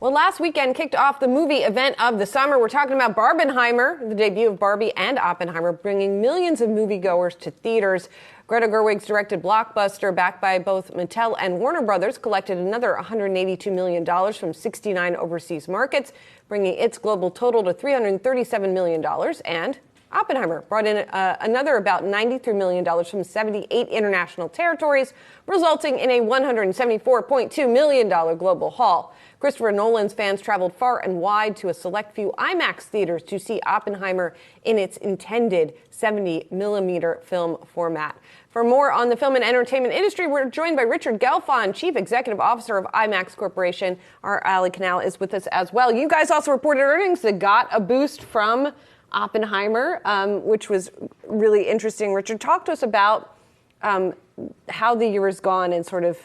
Well, last weekend kicked off the movie event of the summer. We're talking about Barbenheimer, the debut of Barbie and Oppenheimer, bringing millions of moviegoers to theaters. Greta Gerwig's directed blockbuster, backed by both Mattel and Warner Brothers, collected another $182 million from 69 overseas markets, bringing its global total to $337 million. And Oppenheimer brought in another about $93 million from 78 international territories, resulting in a $174.2 million global haul. Christopher Nolan's fans traveled far and wide to a select few IMAX theaters to see Oppenheimer in its intended 70-millimeter film format. For more on the film and entertainment industry, we're joined by Richard Gelfond, Chief Executive Officer of IMAX Corporation. Our Allie Canal is with us as well. You guys also reported earnings that got a boost from Oppenheimer, which was really interesting. Richard, talk to us about how the year has gone and sort of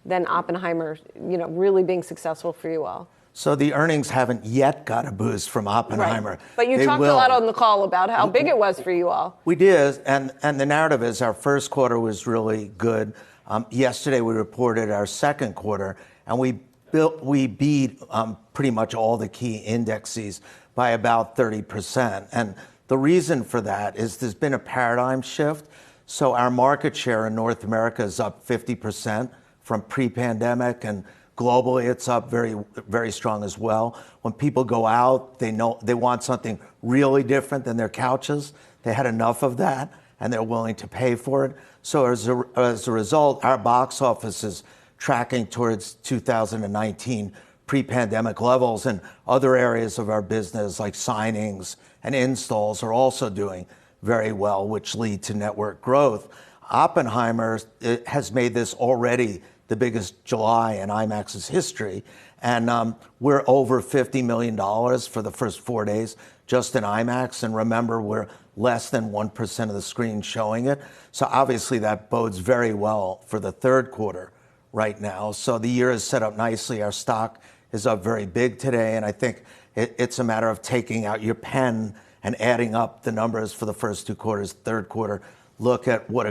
then Oppenheimer, really being successful for you all. So the earnings haven't yet got a boost from Oppenheimer. Right. But you talked a lot on the call about how big it was for you all. We did, and the narrative is our first quarter was really good. Yesterday we reported our second quarter, and we beat pretty much all the key indexes by about 30%. And the reason for that is there's been a paradigm shift. So our market share in North America is up 50% from pre-pandemic, and globally it's up very, very strong as well. When people go out, they know they want something really different than their couches. They had enough of that, and they're willing to pay for it. So as a result, our box office is tracking towards 2019 pre-pandemic levels, and other areas of our business like signings and installs are also doing very well, which lead to network growth. Oppenheimer has made this already the biggest July in IMAX's history, and we're over $50 million for the first 4 days just in IMAX, and remember, we're less than 1% of the screen showing it. So obviously that bodes very well for the third quarter right now. So the year is set up nicely. Our stock is up very big today, and I think it's a matter of taking out your pen and adding up the numbers for the first two quarters, third quarter, look at what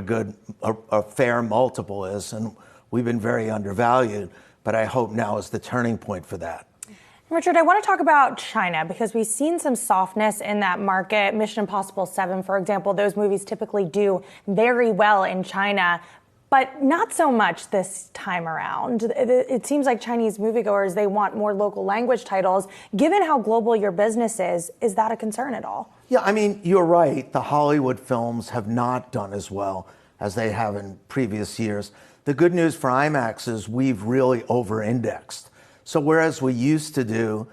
a fair multiple is, and we've been very undervalued, but I hope now is the turning point for that. Richard, I want to talk about China because we've seen some softness in that market. Mission Impossible 7, for example, those movies typically do very well in China, but not so much this time around. It seems like Chinese moviegoers, they want more local language titles. Given how global your business is that a concern at all? Yeah, I mean, you're right. The Hollywood films have not done as well as they have in previous years. The good news for IMAX is we've really over-indexed. So whereas we used to do,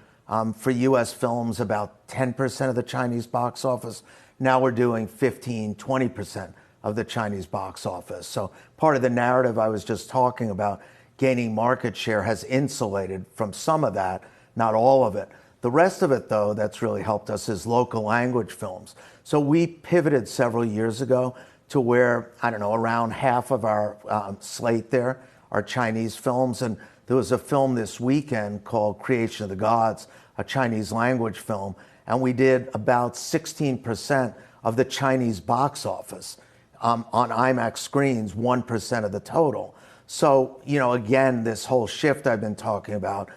for U.S. films, about 10% of the Chinese box office, now we're doing 15, 20% of the Chinese box office. So part of the narrative I was just talking about, gaining market share, has insulated from some of that, not all of it. The rest of it, though, that's really helped us is local language films. So we pivoted several years ago to where, around half of our slate there are Chinese films. And there was a film this weekend called Creation of the Gods, a Chinese language film, and we did about 16% of the Chinese box office on IMAX screens, 1% of the total. So, again, this whole shift I've been talking about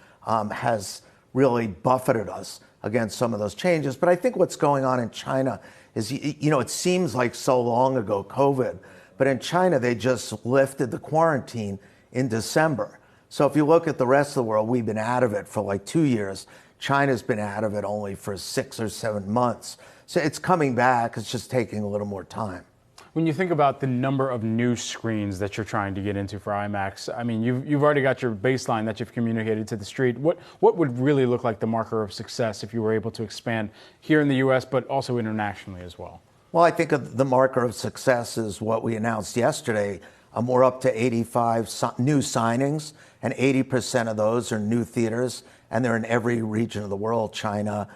has really buffeted us against some of those changes. But I think what's going on in China is, it seems like so long ago, COVID, but in China, they just lifted the quarantine in December. So if you look at the rest of the world, we've been out of it for like 2 years. China's been out of it only for 6 or 7 months. So it's coming back, it's just taking a little more time. When you think about the number of new screens that you're trying to get into for IMAX, I mean, you've already got your baseline that you've communicated to the street. What would really look like the marker of success if you were able to expand here in the U.S., but also internationally as well? Well, I think the marker of success is what we announced yesterday. We're up to 85 new signings, and 80% of those are new theaters, and they're in every region of the world: China,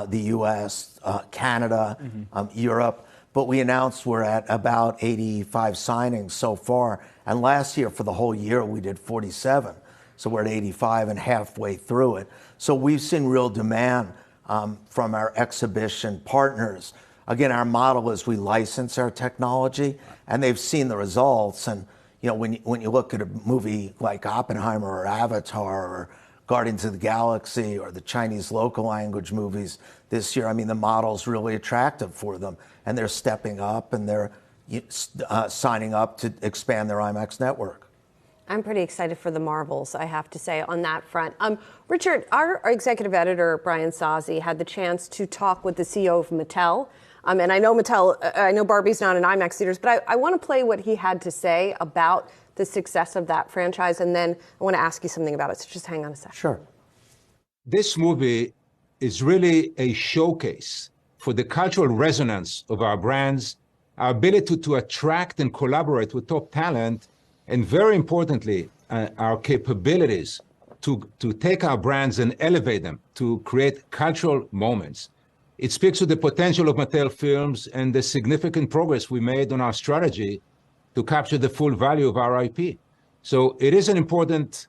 the U.S., Canada, Europe. But we announced we're at about 85 signings so far. And last year, for the whole year, we did 47. So we're at 85 and halfway through it. So we've seen real demand from our exhibition partners. Again, our model is we license our technology, and they've seen the results. And when you look at a movie like Oppenheimer or Avatar or Guardians of the Galaxy or the Chinese local language movies this year. I mean, the model's really attractive for them, and they're stepping up and they're signing up to expand their IMAX network. I'm pretty excited for the Marvels, I have to say, on that front. Richard, our executive editor, Brian Sozzi, had the chance to talk with the CEO of Mattel. And I know I know Barbie's not in IMAX theaters, but I want to play what he had to say about the success of that franchise. And then I want to ask you something about it. So just hang on a second. Sure. This movie is really a showcase for the cultural resonance of our brands, our ability to attract and collaborate with top talent, and very importantly, our capabilities to take our brands and elevate them to create cultural moments. It speaks to the potential of Mattel Films and the significant progress we made on our strategy to capture the full value of our IP. So it is an important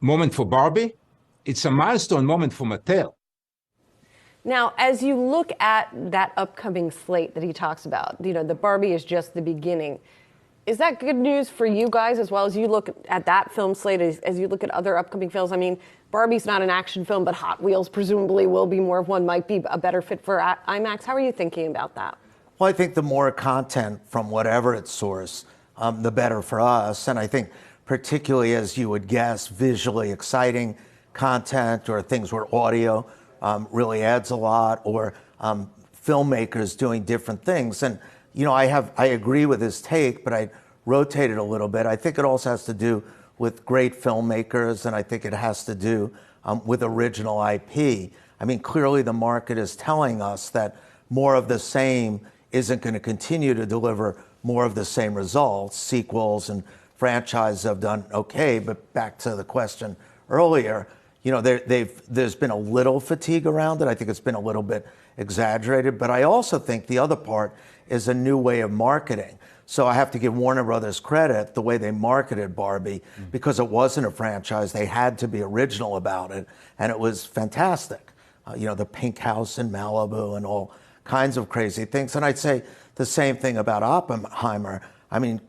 moment for Barbie. It's a milestone moment for Mattel. Now, as you look at that upcoming slate that he talks about, the Barbie is just the beginning. Is that good news for you guys as well as you look at that film slate, as you look at other upcoming films? I mean, Barbie's not an action film, but Hot Wheels presumably will be more of one, might be a better fit for IMAX. How are you thinking about that? Well, I think the more content from whatever its source, the better for us. And I think particularly, as you would guess, visually exciting content or things where audio really adds a lot, or filmmakers doing different things. And I agree with his take, but I rotate it a little bit. I think it also has to do with great filmmakers, and I think it has to do with original IP. I mean, clearly the market is telling us that more of the same isn't going to continue to deliver more of the same results. Sequels and franchises have done okay, but back to the question earlier, there's been a little fatigue around it. I think it's been a little bit exaggerated, but I also think the other part is a new way of marketing. So I have to give Warner Brothers credit, the way they marketed Barbie, because it wasn't a franchise. They had to be original about it, and it was fantastic. The pink house in Malibu and all kinds of crazy things. And I'd say the same thing about Oppenheimer. I mean,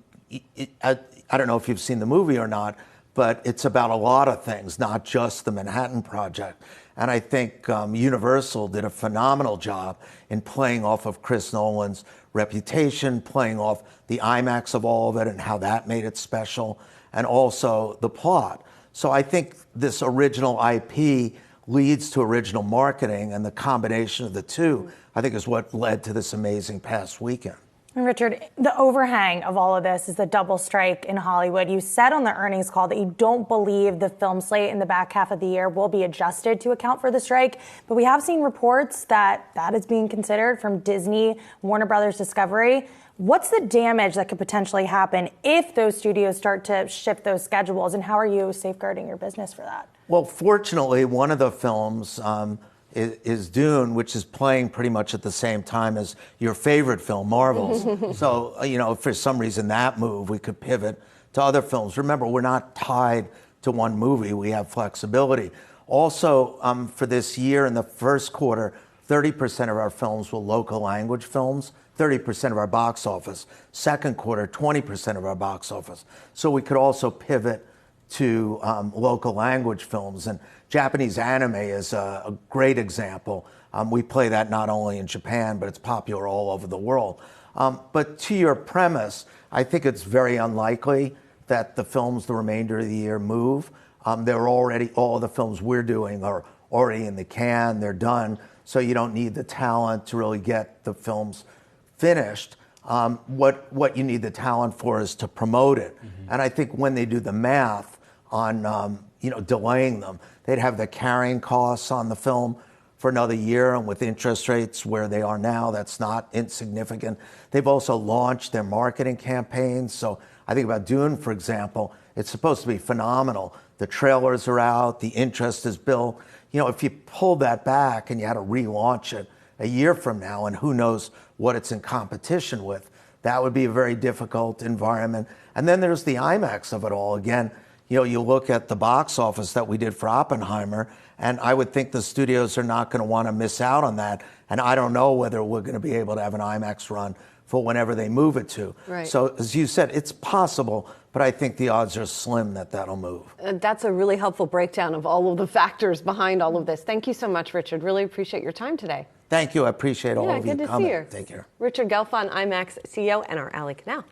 I don't know if you've seen the movie or not, but it's about a lot of things, not just the Manhattan Project. And I think Universal did a phenomenal job in playing off of Chris Nolan's reputation, playing off the IMAX of all of it and how that made it special, and also the plot. So I think this original IP leads to original marketing, and the combination of the two, I think, is what led to this amazing past weekend. Richard, the overhang of all of this is the double strike in Hollywood. You said on the earnings call that you don't believe the film slate in the back half of the year will be adjusted to account for the strike, but we have seen reports that that is being considered from Disney, Warner Brothers Discovery. What's the damage that could potentially happen if those studios start to shift those schedules, and how are you safeguarding your business for that? Well, fortunately, one of the films is Dune, which is playing pretty much at the same time as your favorite film, Marvel's. So, if for some reason that moved, we could pivot to other films. Remember, we're not tied to one movie. We have flexibility. Also, for this year, in the first quarter, 30% of our films were local language films, 30% of our box office. Second quarter, 20% of our box office. So we could also pivot to local language films. And Japanese anime is a great example. We play that not only in Japan, but it's popular all over the world. But to your premise, I think it's very unlikely that the films the remainder of the year move. They're already, all the films we're doing are already in the can, they're done, so you don't need the talent to really get the films finished. What you need the talent for is to promote it. And I think when they do the math on delaying them, they'd have the carrying costs on the film for another year, and with interest rates where they are now, that's not insignificant. They've also launched their marketing campaigns. So I think about Dune, for example, it's supposed to be phenomenal. The trailers are out, the interest is built. If you pulled that back and you had to relaunch it a year from now, and who knows what it's in competition with, that would be a very difficult environment. And then there's the IMAX of it all. Again, you look at the box office that we did for Oppenheimer, and I would think the studios are not going to want to miss out on that. And I don't know whether we're going to be able to have an IMAX run for whenever they move it to. Right. So as you said, it's possible, but I think the odds are slim that that'll move. That's a really helpful breakdown of all of the factors behind all of this. Thank you so much, Richard. Really appreciate your time today. Thank you. I appreciate all of you coming. coming. Good to see you. Take care. Richard Gelfond, IMAX CEO, and our Allie Canal.